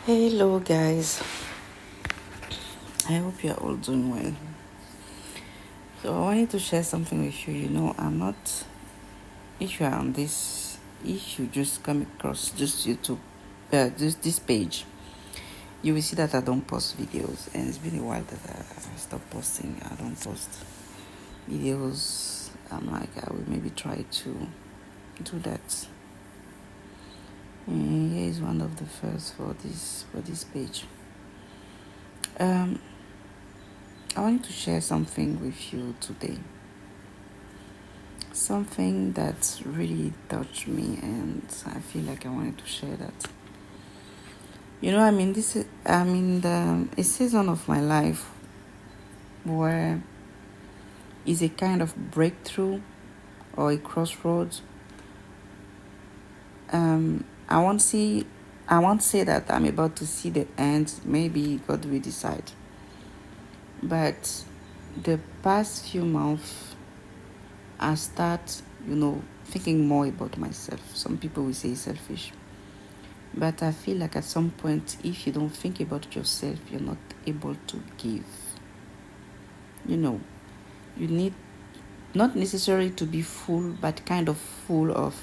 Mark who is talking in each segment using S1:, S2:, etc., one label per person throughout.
S1: Hello, guys. I hope you're all doing well. So, I wanted to share something with you. I'm not, if you are on this, if you just come across just YouTube, this page, you will see that I don't post videos, and it's been a while that I stopped posting. I don't post videos. I'm like, I will maybe try to do that. And here is one of the first for this page. I wanted to share something with you today. Something that really touched me, and I feel like I wanted to share that. I'm in a season of my life where is a kind of breakthrough or a crossroads. I won't say that I'm about to see the end. Maybe God will decide. But the past few months, I start, thinking more about myself. Some people will say selfish. But I feel like at some point, if you don't think about yourself, you're not able to give. You need not necessarily to be full, but kind of full of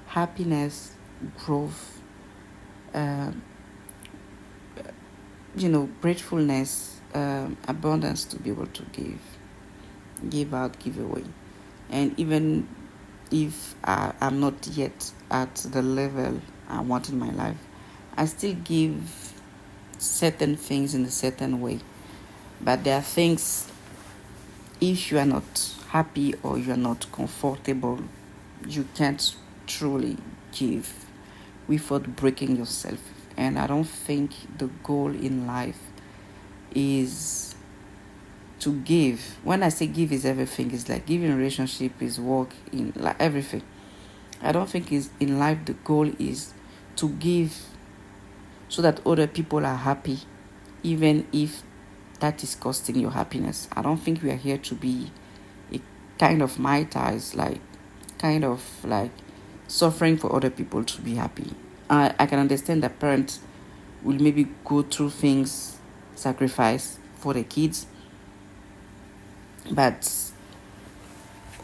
S1: happiness, growth, uh, gratefulness, abundance to be able to give out, give away. And even if I'm not yet at the level I want in my life, I still give certain things in a certain way. But there are things, if you are not happy or you are not comfortable, you can't truly give without breaking yourself. And I don't think the goal in life is to give. When I say give is everything, it's like giving relationship, is work, in like everything. I don't think is in life the goal is to give so that other people are happy, even if that is costing your happiness. I don't think we are here to be a kind of mitres, like kind of like suffering for other people to be happy. I can understand that parents will maybe go through things, sacrifice for the kids, but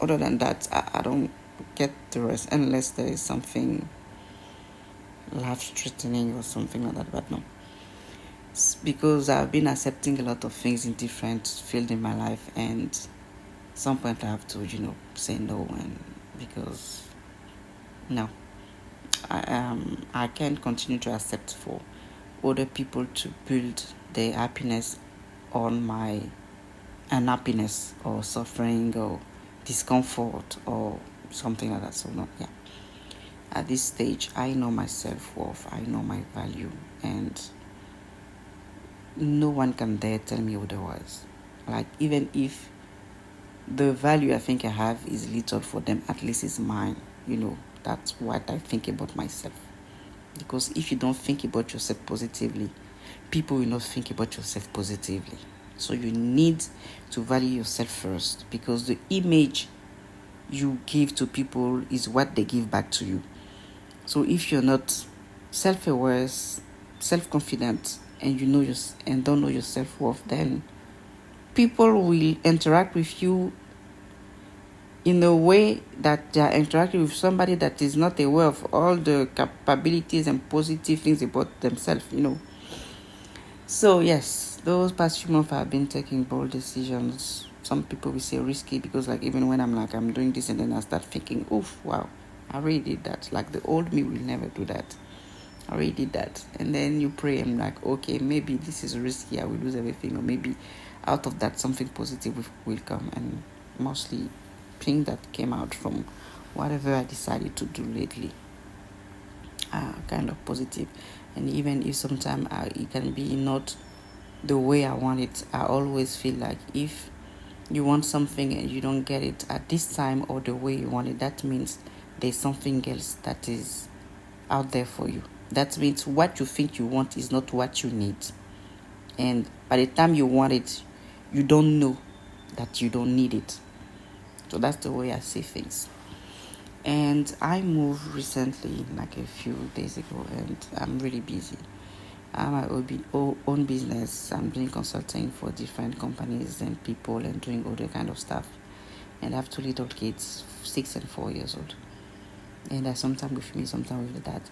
S1: other than that, I don't get the rest unless there is something life-threatening or something like that. But no, it's because I've been accepting a lot of things in different fields in my life, and at some point I have to, say no, and because no, I can't continue to accept for other people to build their happiness on my unhappiness or suffering or discomfort or something like that. So no, yeah. At this stage, I know my self-worth, I know my value, and no one can dare tell me otherwise. Like, even if the value I think I have is little for them, at least it's mine. That's what I think about myself. Because if you don't think about yourself positively, people will not think about yourself positively. So you need to value yourself first, because the image you give to people is what they give back to you. So if you're not self-aware, self-confident, and and don't know your self-worth, then people will interact with you in a way that they are interacting with somebody that is not aware of all the capabilities and positive things about themselves. So yes, those past few months I've been taking bold decisions. Some people will say risky, because like even when I'm doing this, and then I start thinking, oof, wow, I already did that. Like the old me will never do that. I already did that. And then you pray and like, okay, maybe this is risky, I will lose everything, or maybe out of that something positive will come. And mostly thing that came out from whatever I decided to do lately are kind of positive. And even if sometimes it can be not the way I want it, I always feel like if you want something and you don't get it at this time or the way you want it, that means there's something else that is out there for you. That means what you think you want is not what you need. And by the time you want it, you don't know that you don't need it. So that's the way I see things. And I moved recently, like a few days ago, and I'm really busy. I have my own business. I'm doing consulting for different companies and people and doing all the kind of stuff. And I have two little kids, 6 and 4 years old. And they're sometimes with me, sometimes with the dad.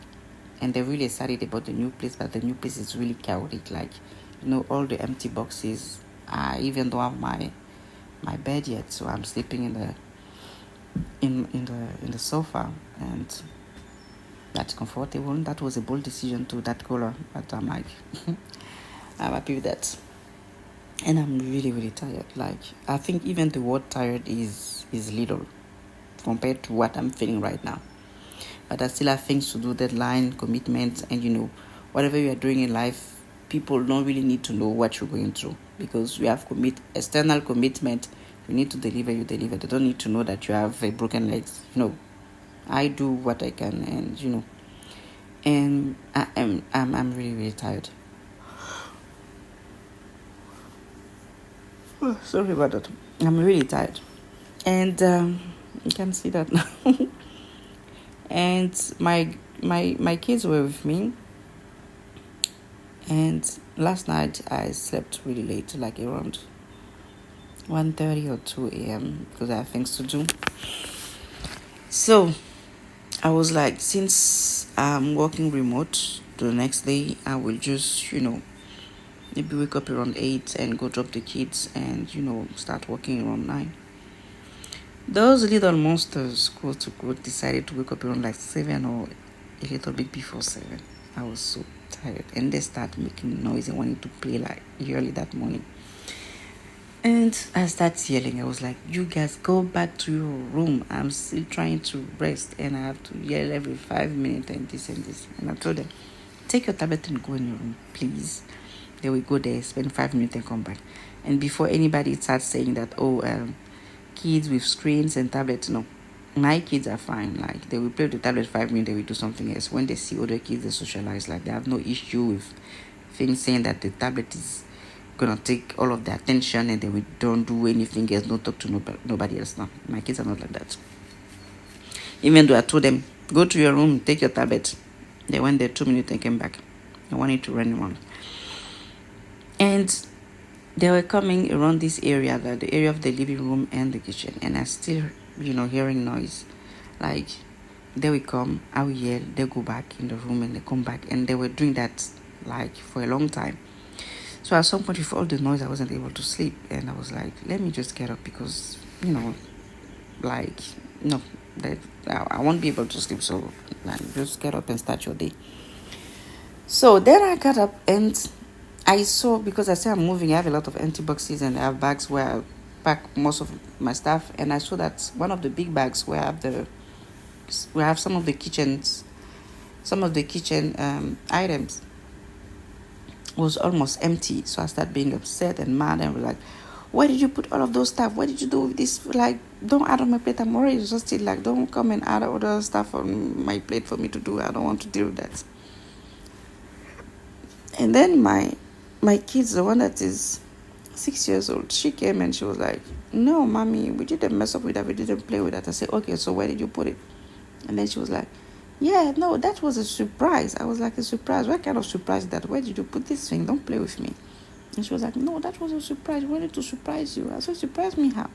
S1: And they're really excited about the new place, but the new place is really chaotic. Like, all the empty boxes. I even don't have my bed yet, so I'm sleeping in the sofa, and that's comfortable. That was a bold decision to that color, but I'm like, I'm happy with that. And I'm really, really tired. Like, I think even the word tired is little compared to what I'm feeling right now. But I still have things to do, deadline, commitments, and whatever you are doing in life, people don't really need to know what you're going through, because you have external commitment. You need to deliver, you deliver. They don't need to know that you have a broken legs. I do what I can, and I'm really, really tired. Oh, sorry about that. I'm really tired, and you can see that now. And my kids were with me, and last night I slept really late, like around 1:30 or 2 a.m. because I have things to do. So I was like, since I'm working remote, the next day I will just maybe wake up around 8 and go drop the kids and start working around 9. Those little monsters, quote to quote, decided to wake up around like 7 or a little bit before 7. I was so tired, and they start making noise and wanting to play like early that morning. And I started yelling. I was like, you guys go back to your room. I'm still trying to rest, and I have to yell every 5 minutes and this and this. And I told them, take your tablet and go in your room, please. They will go there, spend 5 minutes and come back. And before anybody starts saying that, kids with screens and tablets, no. My kids are fine. Like, they will play with the tablet 5 minutes, they will do something else. When they see other kids, they socialize. Like, they have no issue with things saying that the tablet is gonna take all of the attention and they don't do anything else, don't talk to nobody else. No, my kids are not like that. Even though I told them, go to your room, take your tablet, they went there 2 minutes and came back. I wanted to run around, and they were coming around this area, the area of the living room and the kitchen, and I still hearing noise. Like, they will come, I will yell, they go back in the room and they come back, and they were doing that like for a long time. So at some point, with all the noise, I wasn't able to sleep. And I was like, let me just get up, because, like, no, that I won't be able to sleep. So like, just get up and start your day. So then I got up and I saw, because I say I'm moving, I have a lot of empty boxes and I have bags where I pack most of my stuff. And I saw that one of the big bags where I have some of the kitchen items was almost empty. So I started being upset and mad and was like, where did you put all of those stuff? What did you do with this? Like, don't add on my plate. I'm already exhausted. Like, don't come and add other stuff on my plate for me to do. I don't want to deal with that. And then my kids, the one that is 6 years old, she came and she was like, no, mommy, we didn't mess up with that. We didn't play with that. I said, okay, so where did you put it? And then she was like, yeah, no, that was a surprise. I was like, a surprise? What kind of surprise is that? Where did you put this thing? Don't play with me. And she was like, no, that was a surprise. We wanted to surprise you. I said, surprise me how?